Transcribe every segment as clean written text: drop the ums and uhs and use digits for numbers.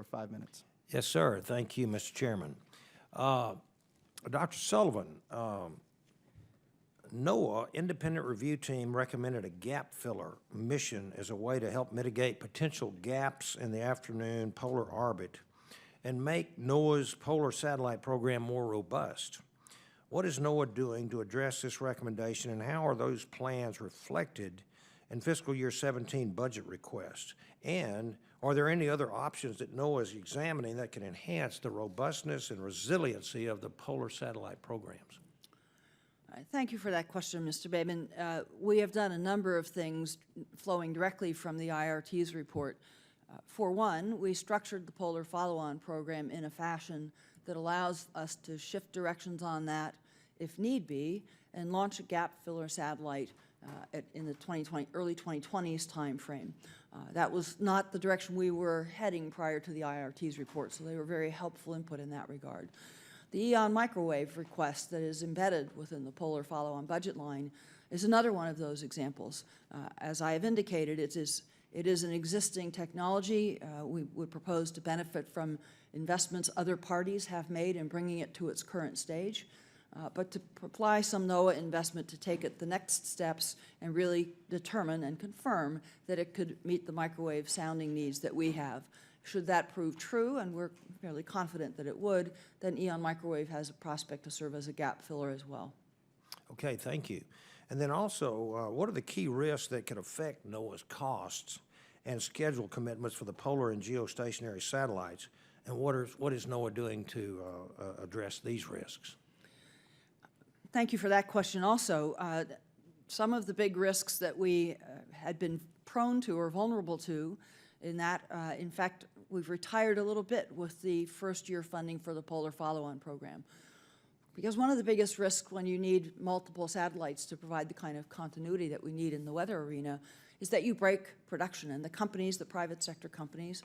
for 5 minutes. Yes, sir. Thank you, Mr. Chairman. Dr. Sullivan, NOAA independent review team recommended a gap filler mission as a way to help mitigate potential gaps in the afternoon polar orbit and make NOAA's polar satellite program more robust. What is NOAA doing to address this recommendation, and how are those plans reflected in fiscal year 17 budget requests? And are there any other options that NOAA is examining that can enhance the robustness and resiliency of the polar satellite programs? Thank you for that question, Mr. Babin. We have done a number of things flowing directly from the IRT's report. For one, we structured the Polar Follow-On program in a fashion that allows us to shift directions on that if need be and launch a gap filler satellite in the early 2020s timeframe. That was not the direction we were heading prior to the IRT's report, so they were very helpful input in that regard. The EON microwave request that is embedded within the Polar Follow-On budget line is another one of those examples. As I have indicated, it is an existing technology. We would propose to benefit from investments other parties have made in bringing it to its current stage, but to apply some NOAA investment to take it the next steps and really determine and confirm that it could meet the microwave sounding needs that we have. Should that prove true, and we're fairly confident that it would, then EON Microwave has a prospect to serve as a gap filler as well. Okay, thank you. And then also, what are the key risks that could affect NOAA's costs and schedule commitments for the polar and geostationary satellites, and what is NOAA doing to address these risks? Thank you for that question also. Some of the big risks that we had been prone to or vulnerable to in that, in fact, we've retired a little bit with the first-year funding for the Polar Follow-On program. Because one of the biggest risks when you need multiple satellites to provide the kind of continuity that we need in the weather arena is that you break production, and the companies, the private sector companies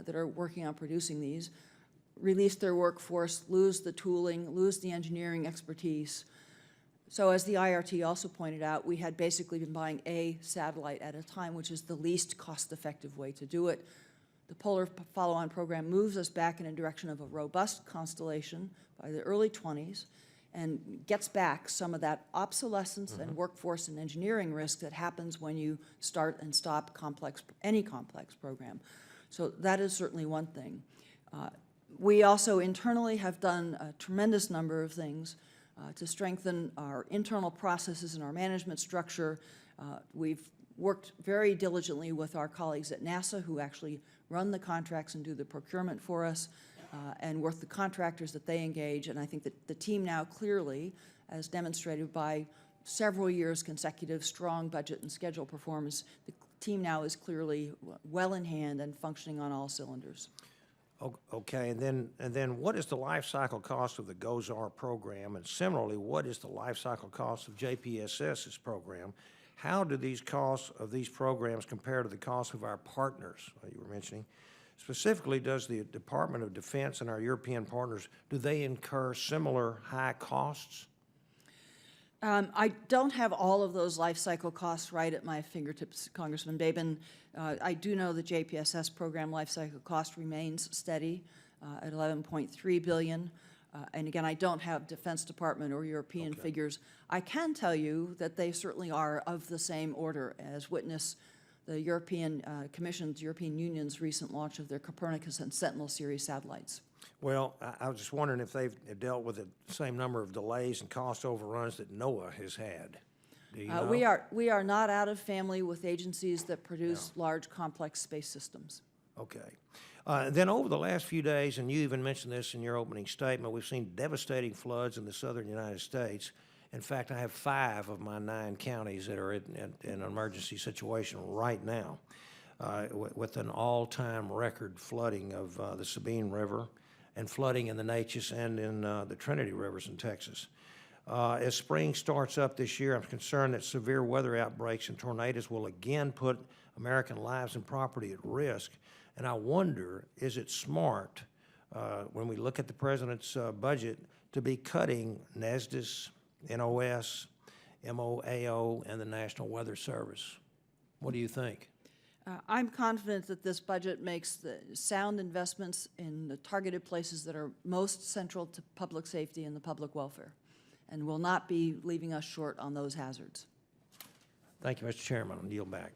that are working on producing these, release their workforce, lose the tooling, lose the engineering expertise. So as the IRT also pointed out, we had basically been buying a satellite at a time, which is the least cost-effective way to do it. The Polar Follow-On program moves us back in a direction of a robust constellation by the early 20s and gets back some of that obsolescence and workforce and engineering risk that happens when you start and stop any complex program. So that is certainly one thing. We also internally have done a tremendous number of things to strengthen our internal processes and our management structure. We've worked very diligently with our colleagues at NASA who actually run the contracts and do the procurement for us, and with the contractors that they engage. And I think that the team now clearly, as demonstrated by several years consecutive strong budget and schedule performance, the team now is clearly well in hand and functioning on all cylinders. Okay, and then what is the life cycle cost of the GOZAR program, and similarly, what is the life cycle cost of JPSS's program? How do these costs of these programs compare to the cost of our partners you were mentioning? Specifically, does the Department of Defense and our European partners, do they incur similar high costs? I don't have all of those life cycle costs right at my fingertips, Congressman Babin. I do know the JPSS program life cycle cost remains steady at $11.3 billion. And again, I don't have Defense Department or European figures. I can tell you that they certainly are of the same order, as witness the European Commission's, European Union's recent launch of their Copernicus and Sentinel series satellites. Well, I was just wondering if they've dealt with the same number of delays and cost overruns that NOAA has had. Do you know? We are not out of family with agencies that produce large, complex space systems. Okay. Then over the last few days, and you even mentioned this in your opening statement, we've seen devastating floods in the southern United States. In fact, I have 5 of my 9 counties that are in an emergency situation right now with an all-time record flooding of the Sabine River and flooding in the Neches and in the Trinity Rivers in Texas. As spring starts up this year, I'm concerned that severe weather outbreaks and tornadoes will again put American lives and property at risk. And I wonder, is it smart, when we look at the President's budget, to be cutting NESDIS, NOS, MOAO, and the National Weather Service? What do you think? I'm confident that this budget makes the sound investments in the targeted places that are most central to public safety and the public welfare, and will not be leaving us short on those hazards. Thank you, Mr. Chairman. I'll yield back.